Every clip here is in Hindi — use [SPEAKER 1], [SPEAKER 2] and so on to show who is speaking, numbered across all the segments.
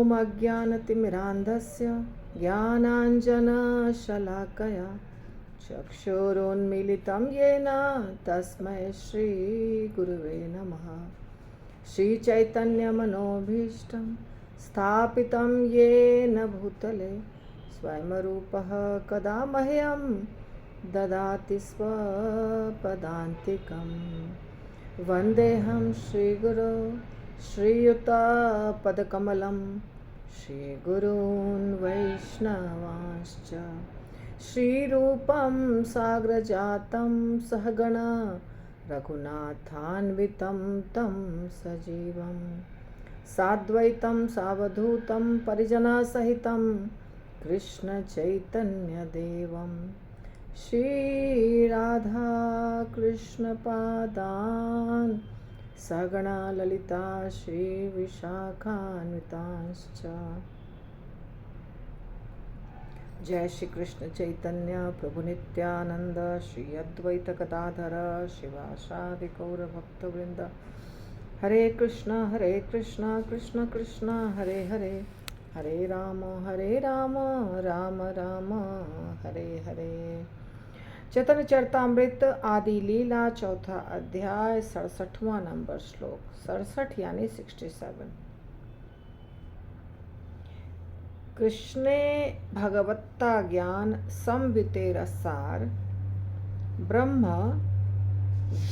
[SPEAKER 1] ॐ अज्ञानतिमिरान्धस्य ज्ञानाञ्जनशलाकया चक्षुरुन्मीलितं येन तस्मै श्रीगुरुवे नमः। श्रीचैतन्यमनोभीष्टं स्थापितं येन भूतले स्वयं रूपः कदा मह्यं ददाति स्वपदान्तिकं। वन्देऽहं श्रीगुरो श्रीयुतपदकमलं श्रीगुरून् वैष्णवांश्च। श्रीरूपं साग्रजातं सहगण रघुनाथान्वितं तं सजीवं साद्वैतं सावधूतं परिजनसहितं कृष्णचैतन्यदेवं श्रीराधा कृष्णपादान् सहगणा ललिता श्रीविशाखान्वितांश्च। जय श्री कृष्ण चैतन्य प्रभु नित्यानंद श्री अद्वैत गदाधर शिवासादि गौर भक्तवृंद। हरे कृष्णा कृष्ण कृष्ण हरे हरे, हरे राम राम राम हरे हरे। चैतन्य चरितामृत आदि लीला चौथा अध्याय 67वां नंबर श्लोक। 67 यानी 67। कृष्णे भगवत्ता ज्ञान संवितेरसार ब्रह्म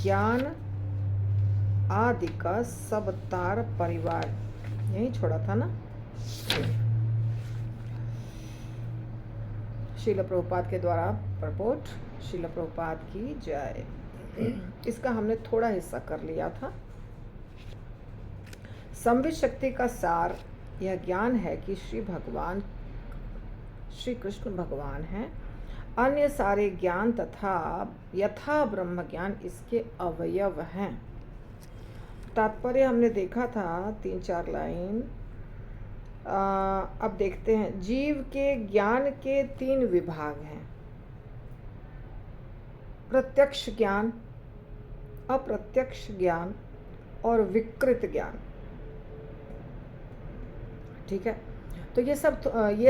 [SPEAKER 1] ज्ञान आदि का सबतार परिवार। यही छोड़ा था ना। श्रील प्रभुपाद के द्वारा प्रपोट। श्रील प्रभुपाद की जय। इसका हमने थोड़ा हिस्सा कर लिया था। संवित शक्ति का सार यह ज्ञान है कि श्री कृष्ण भगवान हैं। अन्य सारे ज्ञान तथा यथा ब्रह्म ज्ञान इसके अवयव हैं। तात्पर्य हमने देखा था 3-4 लाइन। अब देखते हैं। जीव के ज्ञान के 3 विभाग हैं। प्रत्यक्ष ज्ञान, अप्रत्यक्ष ज्ञान और विकृत ज्ञान। ठीक है। तो ये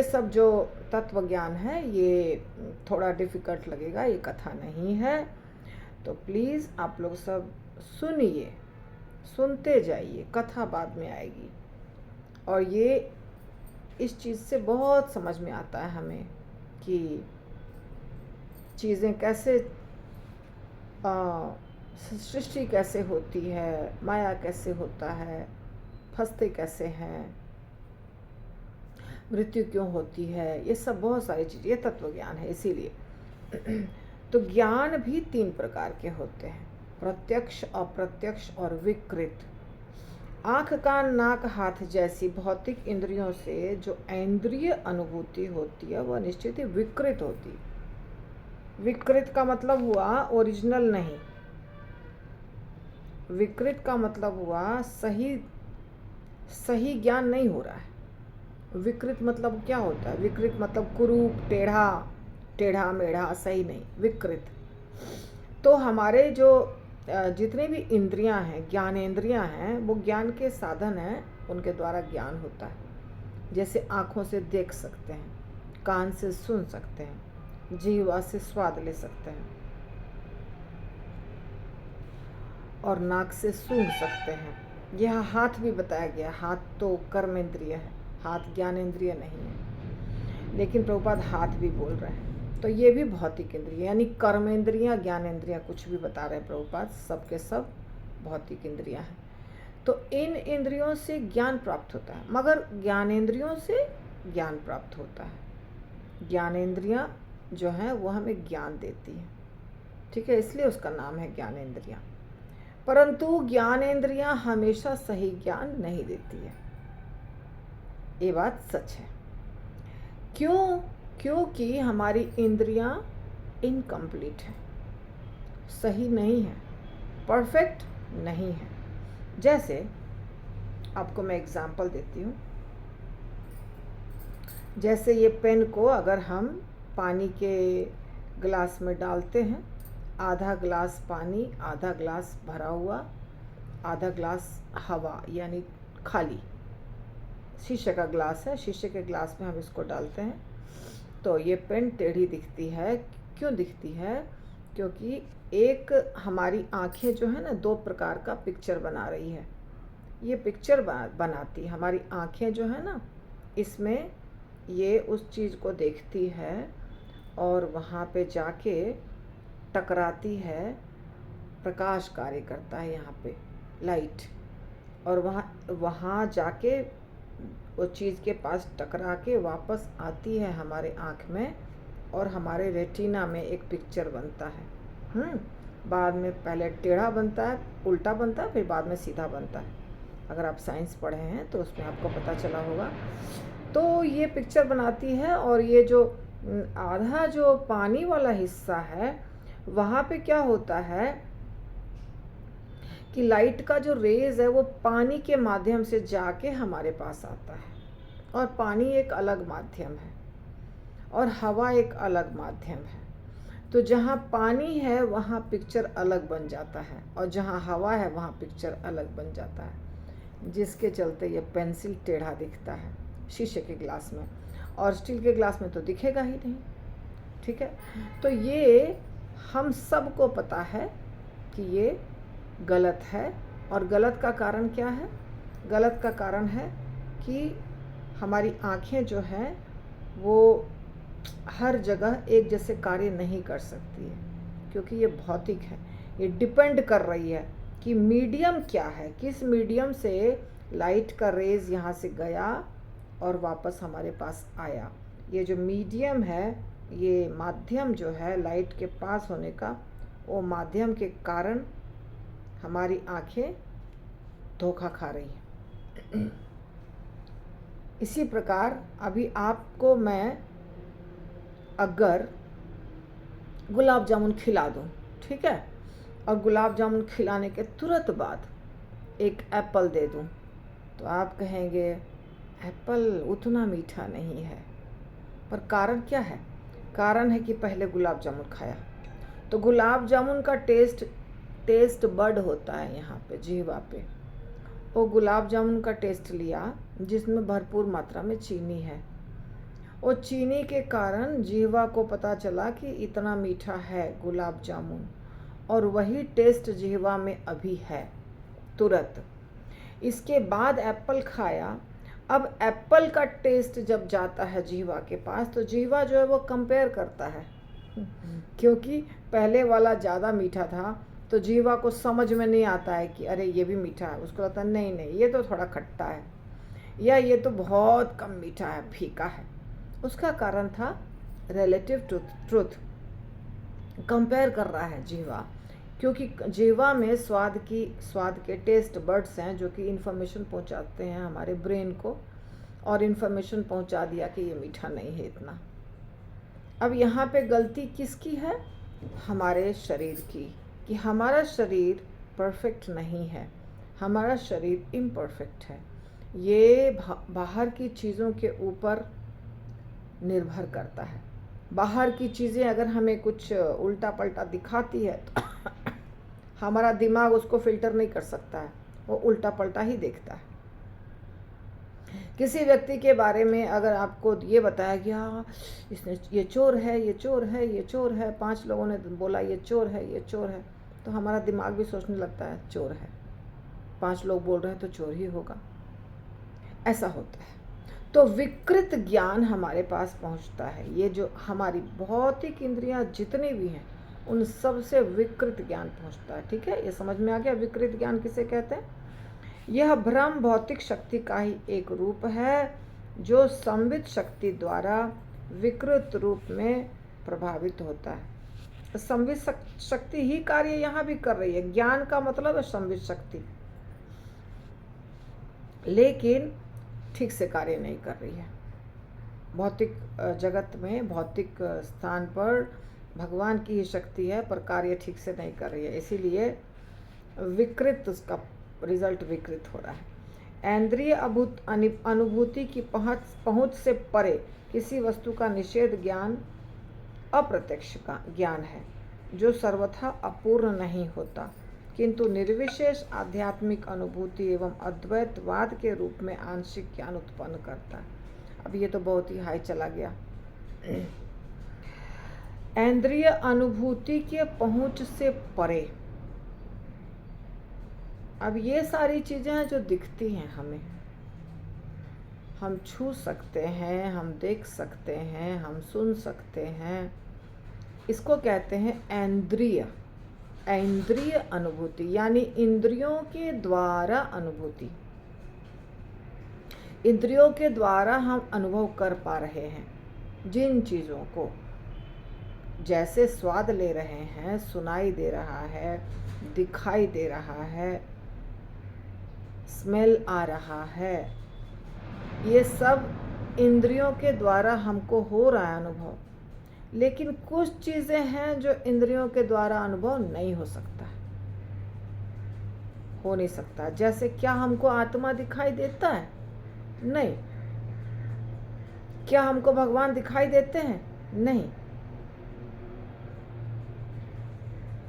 [SPEAKER 1] सब जो तत्व ज्ञान है ये थोड़ा डिफिकल्ट लगेगा, ये कथा नहीं है। तो प्लीज़ आप लोग सब सुनिए, सुनते जाइए, कथा बाद में आएगी। और ये इस चीज़ से बहुत समझ में आता है हमें कि चीज़ें कैसे, सृष्टि कैसे होती है, माया कैसे होता है, फंसते कैसे हैं, मृत्यु क्यों होती है, ये सब बहुत सारी चीज़ें, ये तत्व ज्ञान है। इसीलिए तो ज्ञान भी 3 प्रकार के होते हैं। प्रत्यक्ष, अप्रत्यक्ष और विकृत। आँख कान नाक हाथ जैसी भौतिक इंद्रियों से जो इंद्रिय अनुभूति होती है वह निश्चित ही विकृत होती है। विकृत का मतलब हुआ ओरिजिनल नहीं। विकृत का मतलब हुआ सही ज्ञान नहीं हो रहा है। विकृत मतलब क्या होता है? विकृत मतलब कुरूप, टेढ़ा मेढ़ा, सही नहीं, विकृत। तो हमारे जो जितने भी इंद्रियां हैं, ज्ञानेंद्रियां हैं, वो ज्ञान के साधन हैं, उनके द्वारा ज्ञान होता है। जैसे आँखों से देख सकते हैं, कान से सुन सकते हैं, जीवा से स्वाद ले सकते हैं और नाक से सूंघ सकते हैं। यह हाथ भी बताया गया। हाथ तो कर्मेंद्रिय है, हाथ ज्ञानेंद्रिय नहीं है, लेकिन प्रभुपाद हाथ भी बोल रहे हैं। तो ये भी भौतिक इंद्रिय यानी कर्मेंद्रियां, ज्ञानेंद्रियां, कुछ भी बता रहे हैं प्रभुपाद, सब के सब भौतिक इंद्रियां हैं। तो इन इंद्रियों से ज्ञान प्राप्त होता है, मगर ज्ञानेंद्रियों से ज्ञान प्राप्त होता है। ज्ञानेंद्रियां जो हैं वो हमें ज्ञान देती हैं। ठीक है, इसलिए उसका नाम है ज्ञानेंद्रियां। परंतु ज्ञानेंद्रियां हमेशा सही ज्ञान नहीं देती है। ये बात सच है। क्योंकि हमारी इंद्रियां इनकम्प्लीट हैं, सही नहीं है, परफेक्ट नहीं है। जैसे आपको मैं एग्जांपल देती हूँ। जैसे ये पेन को अगर हम पानी के गिलास में डालते हैं, आधा ग्लास पानी, आधा ग्लास भरा हुआ, आधा ग्लास हवा यानी खाली, शीशे का ग्लास है, शीशे के ग्लास में हम इसको डालते हैं तो ये पेन टेढ़ी दिखती है। क्यों दिखती है? क्योंकि एक हमारी आँखें जो है ना, दो प्रकार का पिक्चर बना रही है। ये पिक्चर बनाती हमारी आँखें जो है ना, इसमें ये उस चीज़ को देखती है और वहाँ पे जाके टकराती है, प्रकाश कार्य करता है यहाँ पे लाइट, और वहाँ जाके उस चीज़ के पास टकरा के वापस आती है हमारे आँख में और हमारे रेटिना में एक पिक्चर बनता है। बाद में पहले टेढ़ा बनता है, उल्टा बनता है, फिर बाद में सीधा बनता है। अगर आप साइंस पढ़े हैं तो उसमें आपको पता चला होगा। तो ये पिक्चर बनाती है और ये जो आधा जो पानी वाला हिस्सा है वहाँ पे क्या होता है कि लाइट का जो रेज है वो पानी के माध्यम से जाके हमारे पास आता है, और पानी एक अलग माध्यम है और हवा एक अलग माध्यम है। तो जहाँ पानी है वहाँ पिक्चर अलग बन जाता है और जहाँ हवा है वहाँ पिक्चर अलग बन जाता है, जिसके चलते ये पेंसिल टेढ़ा दिखता है शीशे के ग्लास में, और स्टील के ग्लास में तो दिखेगा ही नहीं। ठीक है, तो ये हम सबको पता है कि ये गलत है। और गलत का कारण क्या है? गलत का कारण है कि हमारी आँखें जो हैं वो हर जगह एक जैसे कार्य नहीं कर सकती है, क्योंकि ये भौतिक है। ये डिपेंड कर रही है कि मीडियम क्या है, किस मीडियम से लाइट का रेज यहाँ से गया और वापस हमारे पास आया। ये जो मीडियम है, ये माध्यम जो है लाइट के पास होने का, वो माध्यम के कारण हमारी आँखें धोखा खा रही हैं। इसी प्रकार अभी आपको मैं अगर गुलाब जामुन खिला दूँ, ठीक है, और गुलाब जामुन खिलाने के तुरंत बाद एक एप्पल दे दूँ, तो आप कहेंगे एप्पल उतना मीठा नहीं है। पर कारण क्या है? कारण है कि पहले गुलाब जामुन खाया। तो गुलाब जामुन का टेस्ट बड होता है यहाँ पे जीवा पे। वो गुलाब जामुन का टेस्ट लिया जिसमें भरपूर मात्रा में चीनी है। वो चीनी के कारण जीवा को पता चला कि इतना मीठा है गुलाब जामुन, और वही टेस्ट जीवा में अभी है तुरंत। इसके बाद एप्पल खाया। अब एप्पल का टेस्ट जब जाता है जीवा के पास, तो जीवा जो है वो कंपेयर करता है, क्योंकि पहले वाला ज़्यादा मीठा था तो जीवा को समझ में नहीं आता है कि अरे ये भी मीठा है। उसको लगता है नहीं नहीं, ये तो थोड़ा खट्टा है, या ये तो बहुत कम मीठा है, फीका है। उसका कारण था रिलेटिव ट्रुथ, कंपेयर कर रहा है जीवा, क्योंकि जीवा में स्वाद के टेस्ट बर्ड्स हैं जो कि इन्फॉर्मेशन पहुंचाते हैं हमारे ब्रेन को, और इन्फॉर्मेशन पहुंचा दिया कि ये मीठा नहीं है इतना। अब यहाँ पे गलती किसकी है? हमारे शरीर की, कि हमारा शरीर परफेक्ट नहीं है, हमारा शरीर इम्परफेक्ट है। ये बाहर की चीज़ों के ऊपर निर्भर करता है। बाहर की चीज़ें अगर हमें कुछ उल्टा पल्टा दिखाती है तो हमारा दिमाग उसको फिल्टर नहीं कर सकता है, वो उल्टा पल्टा ही देखता है। किसी व्यक्ति के बारे में अगर आपको ये बताया गया इसने ये चोर है, ये चोर है, ये चोर है, 5 लोगों ने बोला ये चोर है, ये चोर है, तो हमारा दिमाग भी सोचने लगता है चोर है, 5 लोग बोल रहे हैं तो चोर ही होगा। ऐसा होता है। तो विकृत ज्ञान हमारे पास पहुंचता है। ये जो हमारी भौतिक इंद्रियां जितनी भी हैं उन सब से विकृत ज्ञान पहुंचता है। ठीक है, ये समझ में आ गया विकृत ज्ञान किसे कहते हैं? यह भ्रम भौतिक शक्ति का ही एक रूप है जो संवित शक्ति द्वारा विकृत रूप में प्रभावित होता है। संवित शक्ति ही कार्य यहाँ भी कर रही है। ज्ञान का मतलब है संवित शक्ति, लेकिन ठीक से कार्य नहीं कर रही है। भौतिक जगत में, भौतिक स्थान पर भगवान की ही शक्ति है, पर कार्य ठीक से नहीं कर रही है, इसीलिए विकृत, उसका रिजल्ट विकृत हो रहा है। इंद्रिय अनुभूति की पहुंच से परे किसी वस्तु का निषेध ज्ञान अप्रत्यक्ष का ज्ञान है, जो सर्वथा अपूर्ण नहीं होता। किंतु निर्विशेष आध्यात्मिक अनुभूति एवं अद्वैतवाद के रूप में आंशिक ज्ञान उत्पन्न करता है। अब ये तो बहुत ही हाई चला गया। इंद्रिय अनुभूति के पहुंच से परे। अब ये सारी चीजें हैं जो दिखती हैं हमें, हम छू सकते हैं, हम देख सकते हैं, हम सुन सकते हैं, इसको कहते हैं इंद्रिय। इंद्रिय अनुभूति यानी इंद्रियों के द्वारा अनुभूति। इंद्रियों के द्वारा हम अनुभव कर पा रहे हैं जिन चीज़ों को, जैसे स्वाद ले रहे हैं, सुनाई दे रहा है, दिखाई दे रहा है, स्मेल आ रहा है, ये सब इंद्रियों के द्वारा हमको हो रहा है अनुभव। लेकिन कुछ चीज़ें हैं जो इंद्रियों के द्वारा अनुभव नहीं हो सकता, हो नहीं सकता। जैसे क्या हमको आत्मा दिखाई देता है? नहीं। क्या हमको भगवान दिखाई देते हैं? नहीं।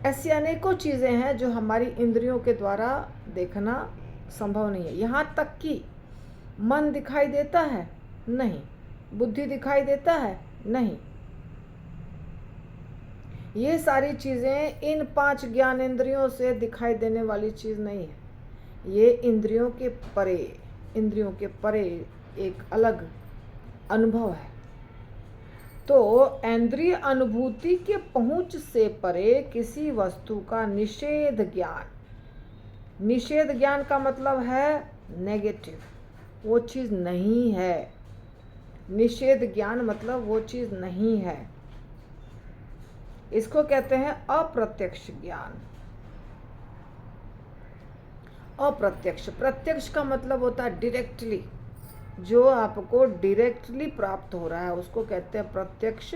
[SPEAKER 1] ऐसी अनेकों चीज़ें हैं जो हमारी इंद्रियों के द्वारा देखना संभव नहीं है। यहाँ तक कि मन दिखाई देता है? नहीं। बुद्धि दिखाई देता है? नहीं। ये सारी चीज़ें इन 5 ज्ञानेंद्रियों से दिखाई देने वाली चीज़ नहीं है। ये इंद्रियों के परे एक अलग अनुभव है। तो इंद्रिय अनुभूति के पहुंच से परे किसी वस्तु का निषेध ज्ञान। निषेध ज्ञान का मतलब है नेगेटिव, वो चीज़ नहीं है। निषेध ज्ञान मतलब वो चीज़ नहीं है। इसको कहते हैं अप्रत्यक्ष ज्ञान। अप्रत्यक्ष, प्रत्यक्ष का मतलब होता है डायरेक्टली, जो आपको डायरेक्टली प्राप्त हो रहा है उसको कहते हैं प्रत्यक्ष,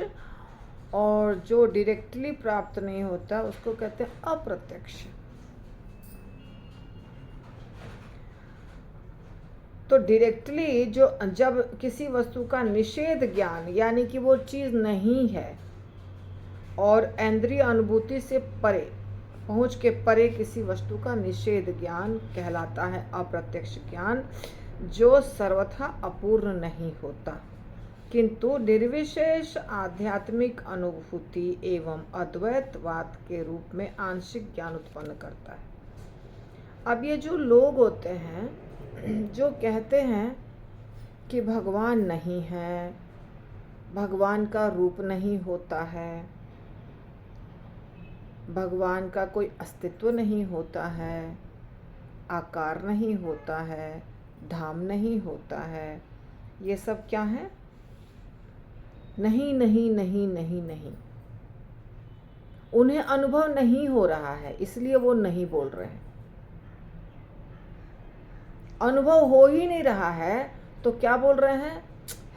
[SPEAKER 1] और जो डायरेक्टली प्राप्त नहीं होता उसको कहते हैं अप्रत्यक्ष। तो डायरेक्टली जब किसी वस्तु का निषेध ज्ञान यानी कि वो चीज़ नहीं है और इंद्रिय अनुभूति से परे, पहुँच के परे किसी वस्तु का निषेध ज्ञान कहलाता है अप्रत्यक्ष ज्ञान, जो सर्वथा अपूर्ण नहीं होता किंतु निर्विशेष आध्यात्मिक अनुभूति एवं अद्वैतवाद के रूप में आंशिक ज्ञान उत्पन्न करता है। अब ये जो लोग होते हैं जो कहते हैं कि भगवान नहीं है, भगवान का रूप नहीं होता है, भगवान का कोई अस्तित्व नहीं होता है, आकार नहीं होता है, धाम नहीं होता है, ये सब क्या है? नहीं नहीं नहीं नहीं नहीं। उन्हें अनुभव नहीं हो रहा है इसलिए वो नहीं बोल रहे हैं। अनुभव हो ही नहीं रहा है तो क्या बोल रहे हैं?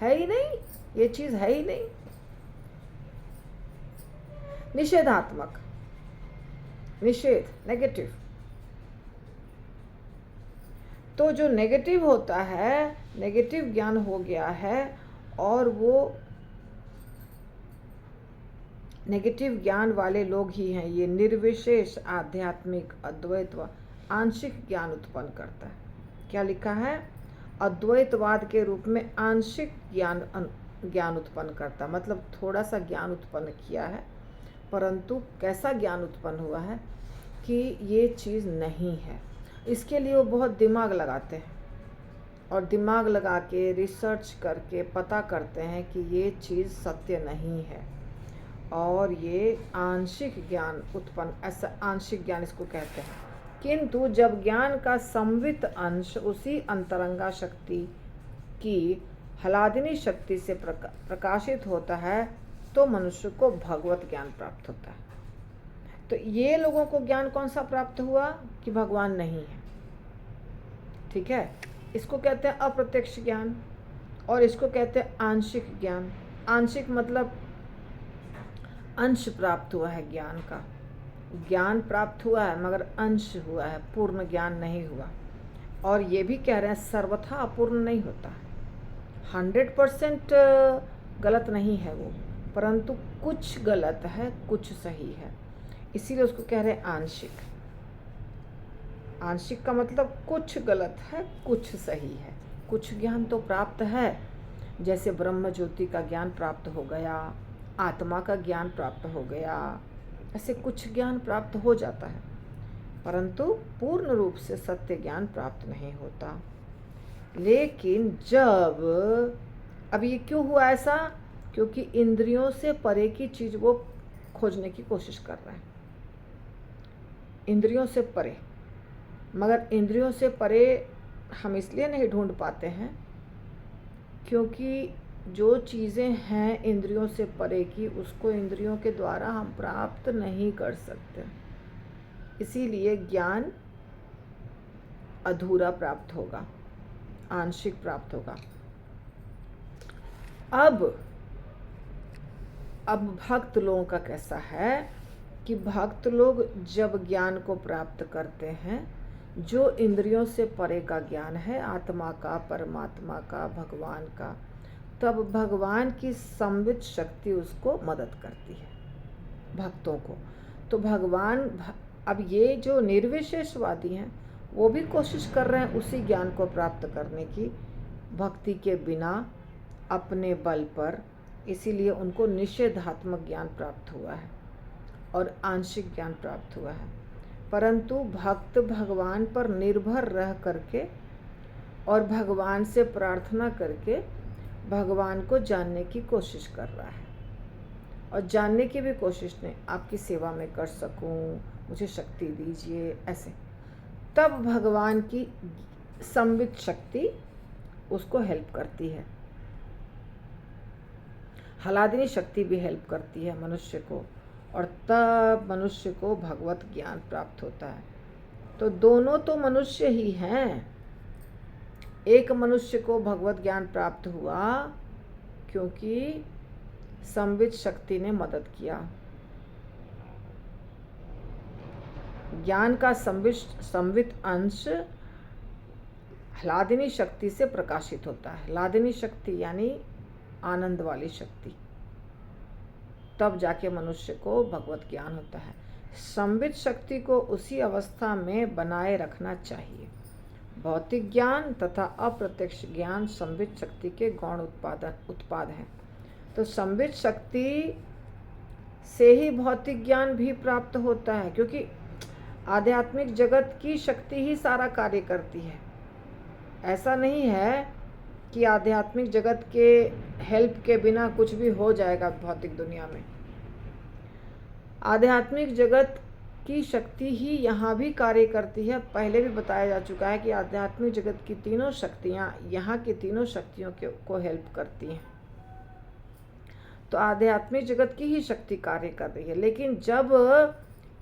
[SPEAKER 1] है ही नहीं, ये चीज है ही नहीं। निषेधात्मक, निषेध, नेगेटिव। तो जो नेगेटिव होता है, नेगेटिव ज्ञान हो गया है, और वो नेगेटिव ज्ञान वाले लोग ही हैं ये निर्विशेष आध्यात्मिक अद्वैतवाद आंशिक ज्ञान उत्पन्न करता है। क्या लिखा है? अद्वैतवाद के रूप में आंशिक ज्ञान उत्पन्न करता, मतलब थोड़ा सा ज्ञान उत्पन्न किया है, परंतु कैसा ज्ञान उत्पन्न हुआ है कि ये चीज़ नहीं है। इसके लिए वो बहुत दिमाग लगाते हैं और दिमाग लगा के रिसर्च करके पता करते हैं कि ये चीज़ सत्य नहीं है, और ये आंशिक ज्ञान उत्पन्न, ऐसा आंशिक ज्ञान इसको कहते हैं। किंतु जब ज्ञान का संवित अंश उसी अंतरंगा शक्ति की हलादिनी शक्ति से प्रकाशित होता है तो मनुष्य को भगवत ज्ञान प्राप्त होता है। तो ये लोगों को ज्ञान कौन सा प्राप्त हुआ कि भगवान नहीं है, ठीक है। इसको कहते हैं अप्रत्यक्ष ज्ञान, और इसको कहते हैं आंशिक ज्ञान। आंशिक मतलब अंश प्राप्त हुआ है ज्ञान का, ज्ञान प्राप्त हुआ है मगर अंश हुआ है, पूर्ण ज्ञान नहीं हुआ। और ये भी कह रहे हैं सर्वथा अपूर्ण नहीं होता, 100% गलत नहीं है वो, परंतु कुछ गलत है कुछ सही है, इसीलिए उसको कह रहे हैं आंशिक। आंशिक का मतलब कुछ गलत है, कुछ सही है। कुछ ज्ञान तो प्राप्त है, जैसे ब्रह्म ज्योति का ज्ञान प्राप्त हो गया, आत्मा का ज्ञान प्राप्त हो गया, ऐसे कुछ ज्ञान प्राप्त हो जाता है, परंतु पूर्ण रूप से सत्य ज्ञान प्राप्त नहीं होता। लेकिन जब, अब ये क्यों हुआ ऐसा? क्योंकि इंद्रियों से परे की चीज़ वो खोजने की कोशिश कर रहे हैं, इंद्रियों से परे। मगर इंद्रियों से परे हम इसलिए नहीं ढूंढ पाते हैं क्योंकि जो चीज़ें हैं इंद्रियों से परे की, उसको इंद्रियों के द्वारा हम प्राप्त नहीं कर सकते, इसीलिए ज्ञान अधूरा प्राप्त होगा, आंशिक प्राप्त होगा। अब भक्त लोगों का कैसा है कि भक्त लोग जब ज्ञान को प्राप्त करते हैं, जो इंद्रियों से परे का ज्ञान है, आत्मा का, परमात्मा का, भगवान का, तब भगवान की संवित शक्ति उसको मदद करती है भक्तों को। तो भगवान, अब ये जो निर्विशेषवादी हैं वो भी कोशिश कर रहे हैं उसी ज्ञान को प्राप्त करने की, भक्ति के बिना, अपने बल पर, इसीलिए उनको निषेधात्मक ज्ञान प्राप्त हुआ है और आंशिक ज्ञान प्राप्त हुआ है। परंतु भक्त भगवान पर निर्भर रह करके और भगवान से प्रार्थना करके भगवान को जानने की कोशिश कर रहा है, और जानने की भी कोशिश नहीं, आपकी सेवा में कर सकूं, मुझे शक्ति दीजिए, ऐसे। तब भगवान की संवित शक्ति उसको हेल्प करती है, हलादिनी शक्ति भी हेल्प करती है मनुष्य को, और तब मनुष्य को भगवत ज्ञान प्राप्त होता है। तो दोनों तो मनुष्य ही हैं। एक मनुष्य को भगवत ज्ञान प्राप्त हुआ क्योंकि संवित शक्ति ने मदद किया। ज्ञान का संवित अंश हलादिनी शक्ति से प्रकाशित होता है। हलादिनी शक्ति यानी आनंद वाली शक्ति, तब जाके मनुष्य को भगवत ज्ञान होता है। संवित शक्ति को उसी अवस्था में बनाए रखना चाहिए। भौतिक ज्ञान तथा अप्रत्यक्ष ज्ञान संवित शक्ति के गौण उत्पाद हैं। तो संवित शक्ति से ही भौतिक ज्ञान भी प्राप्त होता है, क्योंकि आध्यात्मिक जगत की शक्ति ही सारा कार्य करती है। ऐसा नहीं है कि आध्यात्मिक जगत के हेल्प के बिना कुछ भी हो जाएगा भौतिक दुनिया में। आध्यात्मिक जगत की शक्ति ही यहाँ भी कार्य करती है। पहले भी बताया जा चुका है कि आध्यात्मिक जगत की तीनों शक्तियाँ यहाँ की तीनों शक्तियों को हेल्प करती हैं। तो आध्यात्मिक जगत की ही शक्ति कार्य कर रही है। लेकिन जब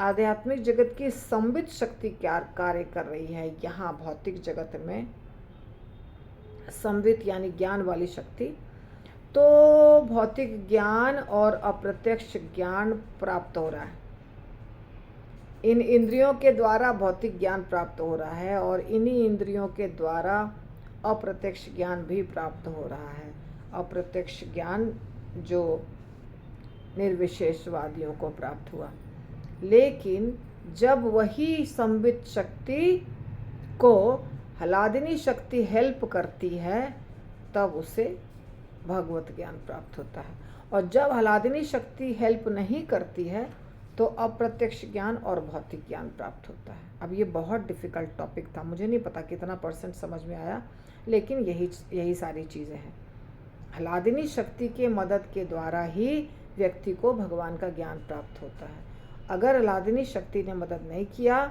[SPEAKER 1] आध्यात्मिक जगत की संवित शक्ति कार्य कर रही है यहाँ भौतिक जगत में, संवित यानी ज्ञान वाली शक्ति, तो भौतिक ज्ञान और अप्रत्यक्ष ज्ञान प्राप्त हो रहा है। इन इंद्रियों के द्वारा भौतिक ज्ञान प्राप्त हो रहा है और इन्हीं इंद्रियों के द्वारा अप्रत्यक्ष ज्ञान भी प्राप्त हो रहा है। अप्रत्यक्ष ज्ञान जो निर्विशेषवादियों को प्राप्त हुआ। लेकिन जब वही संवित शक्ति को हलादिनी शक्ति हेल्प करती है, तब उसे भगवत ज्ञान प्राप्त होता है। और जब हलादिनी शक्ति हेल्प नहीं करती है तो अप्रत्यक्ष ज्ञान और भौतिक ज्ञान प्राप्त होता है। अब ये बहुत डिफ़िकल्ट टॉपिक था, मुझे नहीं पता कितना % समझ में आया, लेकिन यही सारी चीज़ें हैं। हलादिनी शक्ति के मदद के द्वारा ही व्यक्ति को भगवान का ज्ञान प्राप्त होता है। अगर हलादिनी शक्ति ने मदद नहीं किया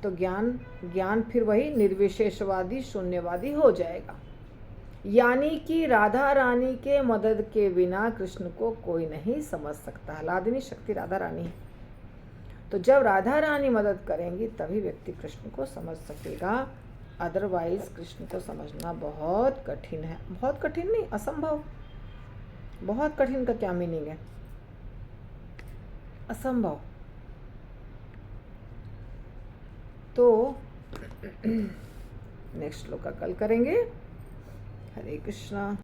[SPEAKER 1] तो ज्ञान फिर वही निर्विशेषवादी, शून्यवादी हो जाएगा। यानी कि राधा रानी के मदद के बिना कृष्ण को कोई नहीं समझ सकता। हलादिनी शक्ति राधा रानी है, तो जब राधा रानी मदद करेंगी तभी व्यक्ति कृष्ण को समझ सकेगा। अदरवाइज कृष्ण को समझना बहुत कठिन है। बहुत कठिन नहीं, असंभव। बहुत कठिन का क्या मीनिंग है? असंभव। तो नेक्स्ट श्लोक का कल करेंगे। हरे कृष्णा।